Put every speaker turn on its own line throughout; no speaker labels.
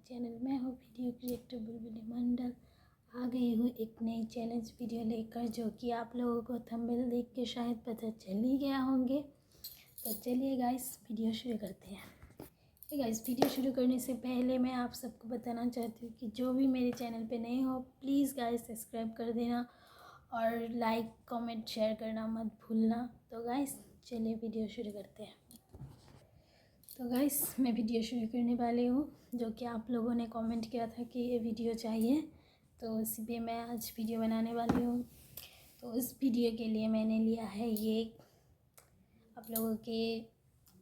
Channel. मैं हूँ video creator बुलबुली मंडल। आ गई हूँ एक नई चैलेंज वीडियो लेकर, जो कि आप लोगों को थंबनेल देख के शायद पता चल ही गया होंगे। तो चलिए गाइस वीडियो शुरू करते हैं। गाइस वीडियो शुरू करने से पहले मैं आप सबको बताना चाहती हूँ कि जो भी मेरे चैनल पे नए हो प्लीज़ गाइस सब्सक्राइब कर देना और लाइक कमेंट शेयर करना मत भूलना। तो गाइस चलिए वीडियो शुरू करते हैं। तो गाइस मैं वीडियो शुरू करने वाली हूँ, जो कि आप लोगों ने कमेंट किया था कि ये वीडियो चाहिए, तो इसी पे मैं आज वीडियो बनाने वाली हूँ। तो इस वीडियो के लिए मैंने लिया है ये आप लोगों के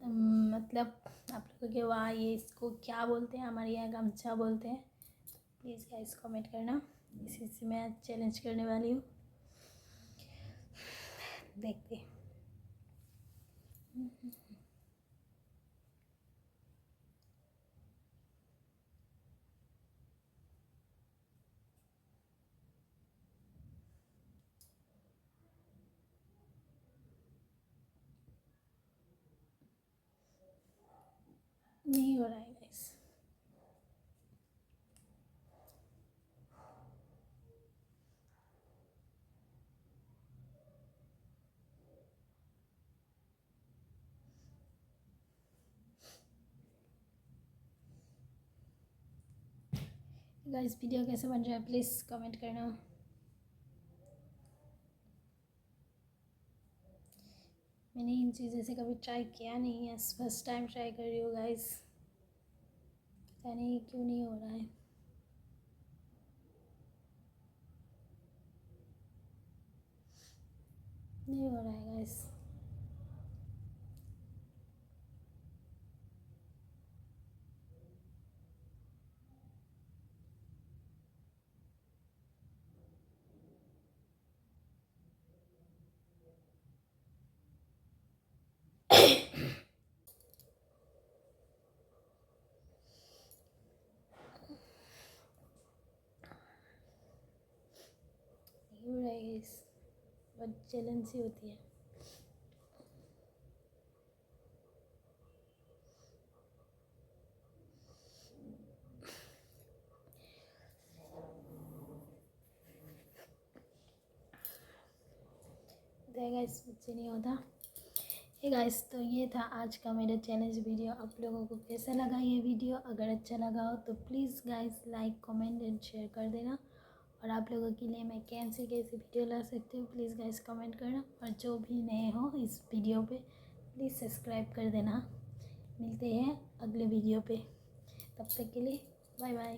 मतलब आप लोगों के वहाँ ये इसको क्या बोलते हैं, हमारे यहाँ गमछा बोलते हैं। तो प्लीज़ गाइस कमेंट करना। इसी से मैं आज चैलेंज करने वाली हूँ, देखते हैं। नहीं हो रहा है गाइस। गाइस वीडियो कैसे बन रहा है प्लीज़ कमेंट करना। मैंने इन चीज़ों से कभी ट्राई किया नहीं है, फर्स्ट टाइम ट्राई कर रही हूँ गाइस। पता नहीं क्यों नहीं हो रहा है। नहीं हो रहा है गाइस। नहीं हो रहा है गाइस, बहुत जलन सी होती है। गाइस मुझसे नहीं होता। हे गाइस तो ये था आज का मेरा चैलेंज वीडियो। आप लोगों को कैसा लगा ये वीडियो? अगर अच्छा लगा हो तो please guys like comment and share कर देना। और आप लोगों के लिए मैं कैसी कैसी वीडियो ला सकती हूँ प्लीज़ गाइस कमेंट करना। और जो भी नए हो इस वीडियो पे प्लीज़ सब्सक्राइब कर देना। मिलते हैं अगले वीडियो पे, तब तक के लिए बाय बाय।